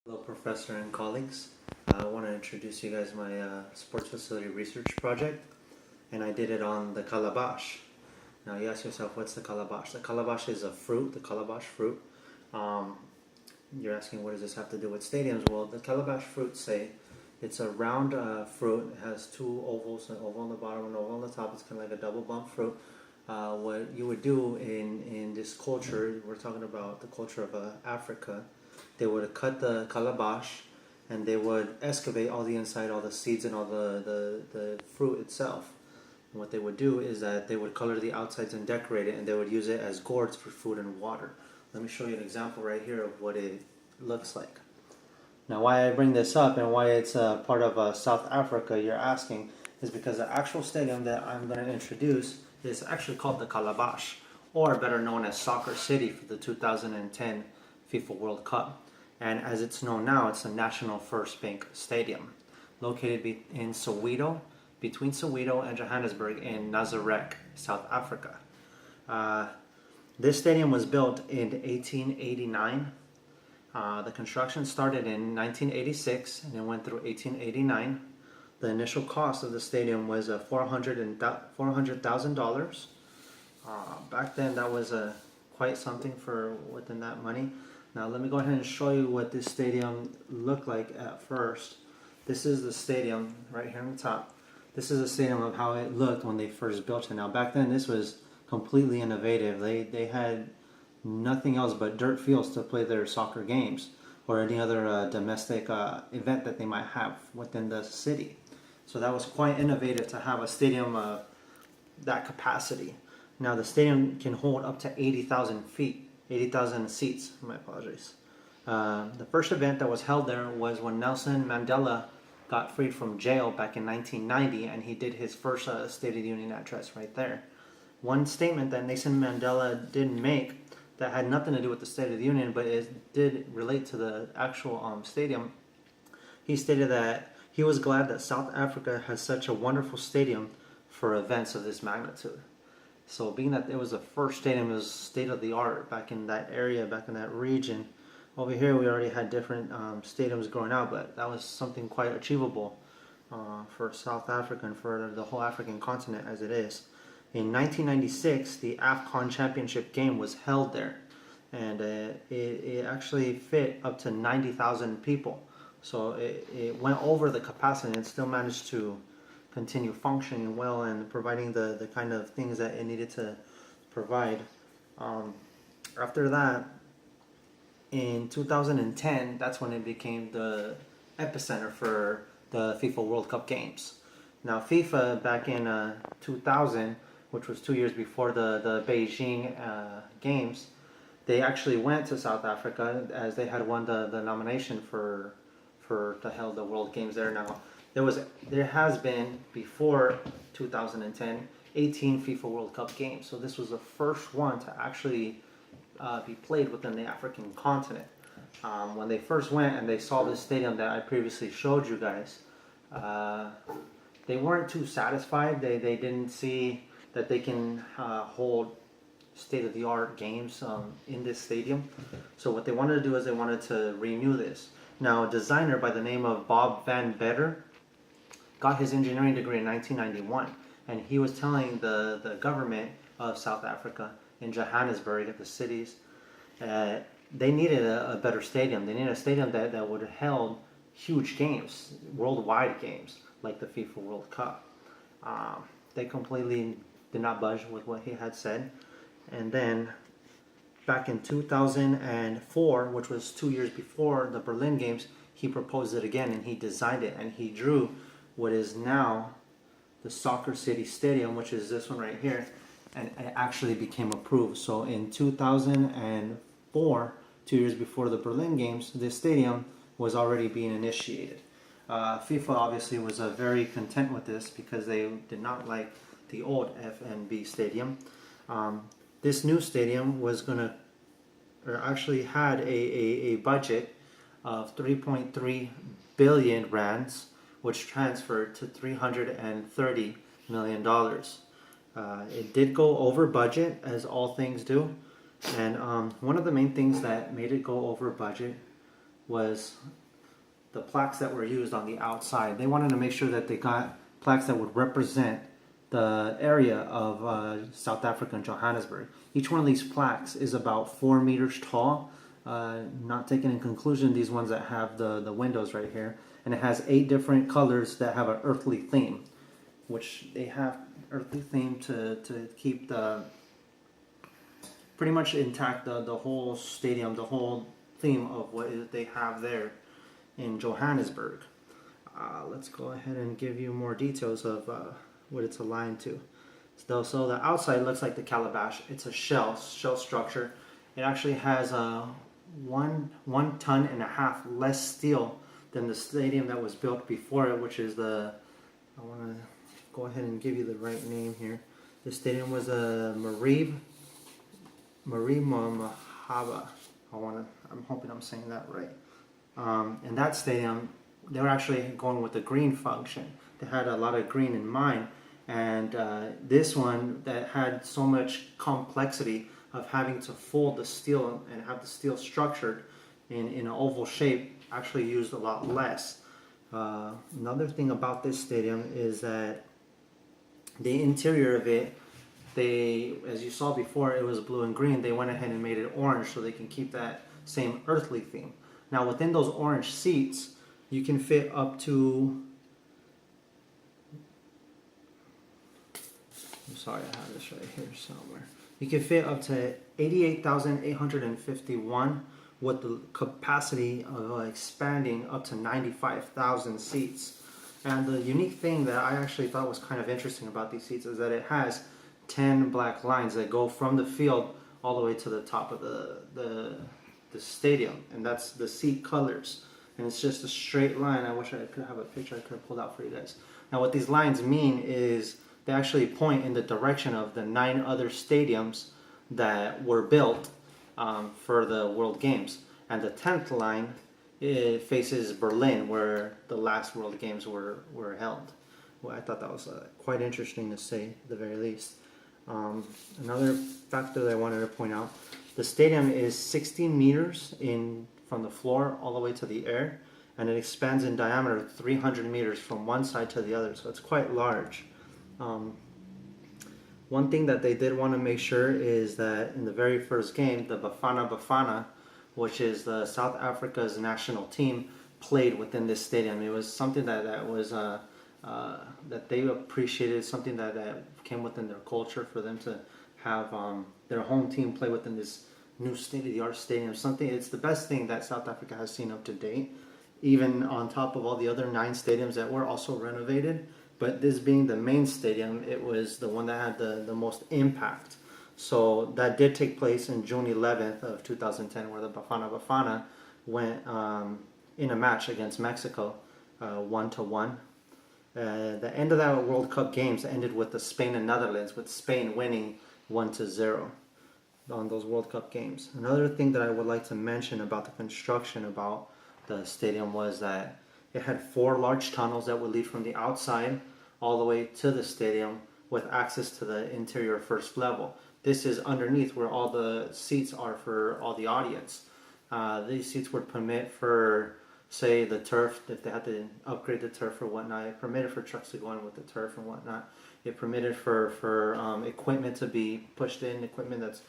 Hello, Professor and colleagues. I want to introduce you guys my sports facility research project, and I did it on the calabash. Now, you ask yourself, what's the calabash? The calabash is a fruit, the calabash fruit. Um, you're asking, what does this have to do with stadiums? Well, the calabash fruit, say, it's a round fruit. It has two ovals, an oval on the bottom and an oval on the top. It's kind of like a double bump fruit. What you would do in this culture, we're talking about the culture of Africa, they would cut the calabash and they would excavate all the inside, all the seeds and all the fruit itself. And what they would do is that they would color the outsides and decorate it, and they would use it as gourds for food and water. Let me show you an example right here of what it looks like. Now, why I bring this up and why it's part of South Africa, you're asking, is because the actual stadium that I'm going to introduce is actually called the Calabash, or better known as Soccer City for the 2010 FIFA World Cup. And as it's known now, it's the National First Bank Stadium, located in Soweto, between Soweto and Johannesburg in Nazareth, South Africa. This stadium was built in 1889. The construction started in 1986 and it went through 1889. The initial cost of the stadium was $400,000. Back then, that was quite something for within that money. Now, let me go ahead and show you what this stadium looked like at first. This is the stadium right here on the top. This is a stadium of how it looked when they first built it. Now, back then, this was completely innovative. They had nothing else but dirt fields to play their soccer games or any other domestic event that they might have within the city. So that was quite innovative to have a stadium of that capacity. Now, the stadium can hold up to 80,000 seats. My apologies. The first event that was held there was when Nelson Mandela got freed from jail back in 1990, and he did his first State of the Union address right there. One statement that Nelson Mandela didn't make that had nothing to do with the State of the Union, but it did relate to the actual stadium. He stated that he was glad that South Africa has such a wonderful stadium for events of this magnitude. So being that it was the first stadium, it was state of the art back in that area, back in that region. Over here we already had different stadiums growing out, but that was something quite achievable for South Africa and for the whole African continent as it is. In 1996, the AFCON championship game was held there, and it actually fit up to 90,000 people. So it went over the capacity and still managed to continue functioning well and providing the kind of things that it needed to provide. After that, in 2010, that's when it became the epicenter for the FIFA World Cup games. Now, FIFA back in 2000, which was 2 years before the Beijing games, they actually went to South Africa as they had won the nomination for to hold the World Games there. Now, there has been before 2010 18 FIFA World Cup games, so this was the first one to actually be played within the African continent. When they first went and they saw this stadium that I previously showed you guys, they weren't too satisfied. They didn't see that they can hold state-of-the-art games in this stadium. So what they wanted to do is they wanted to renew this. Now, a designer by the name of Bob Van Better got his engineering degree in 1991, and he was telling the government of South Africa in Johannesburg at the cities they needed a better stadium. They needed a stadium that would have held huge games, worldwide games, like the FIFA World Cup. They completely did not budge with what he had said. And then back in 2004, which was 2 years before the Berlin Games, he proposed it again and he designed it and he drew what is now the Soccer City Stadium, which is this one right here, and it actually became approved. So in 2004, 2 years before the Berlin Games, this stadium was already being initiated. FIFA obviously was very content with this because they did not like the old FNB stadium. This new stadium was gonna, or actually had a budget of 3.3 billion rands, which transferred to $330 million. It did go over budget, as all things do, and one of the main things that made it go over budget was the plaques that were used on the outside. They wanted to make sure that they got plaques that would represent the area of South Africa and Johannesburg. Each one of these plaques is about 4 meters tall. Not taking in conclusion these ones that have the windows right here. And it has 8 different colors that have an earthly theme, which they have earthly theme to keep the pretty much intact the whole stadium, the whole theme of what they have there in Johannesburg. Let's go ahead and give you more details of what it's aligned to. So the outside looks like the calabash. It's a shell structure. It actually has a 1.5 tons less steel than the stadium that was built before it, which is I want to go ahead and give you the right name here. The stadium was a Marieb Mahaba. I'm hoping I'm saying that right. And that stadium, they were actually going with the green function. They had a lot of green in mind, and this one that had so much complexity of having to fold the steel and have the steel structured in an oval shape actually used a lot less. Another thing about this stadium is that the interior of it, as you saw before, it was blue and green. They went ahead and made it orange so they can keep that same earthly theme. Now within those orange seats, you can fit up to, I'm sorry, I have this right here somewhere. You can fit up to 88,851 with the capacity of expanding up to 95,000 seats. And the unique thing that I actually thought was kind of interesting about these seats is that it has 10 black lines that go from the field all the way to the top of the stadium, and that's the seat colors, and it's just a straight line. I wish I could have a picture I could have pulled out for you guys. Now what these lines mean is they actually point in the direction of the 9 other stadiums that were built for the World Games, and the 10th line, it faces Berlin, where the last World Games were held. Well, I thought that was quite interesting to say, at the very least. Another factor that I wanted to point out, the stadium is 60 meters from the floor all the way to the air, and it expands in diameter 300 meters from one side to the other, so it's quite large. One thing that they did want to make sure is that in the very first game, the Bafana Bafana, which is the South Africa's national team, played within this stadium. It was something that was that they appreciated, something that came within their culture for them to have their home team play within this new state-of-the-art stadium. It's the best thing that South Africa has seen up to date, even on top of all the other 9 stadiums that were also renovated. But this being the main stadium, it was the one that had the most impact. So that did take place in June 11th of 2010, where the Bafana Bafana went in a match against Mexico, 1-1. The end of that World Cup games ended with the Spain and Netherlands, with Spain winning 1-0 on those World Cup games. Another thing that I would like to mention about the construction about the stadium was that it had 4 large tunnels that would lead from the outside all the way to the stadium, with access to the interior first level. This is underneath where all the seats are for all the audience. These seats would permit for, say, the turf, if they had to upgrade the turf or whatnot. It permitted for trucks to go in with the turf and whatnot. It permitted for equipment to be pushed in, equipment that's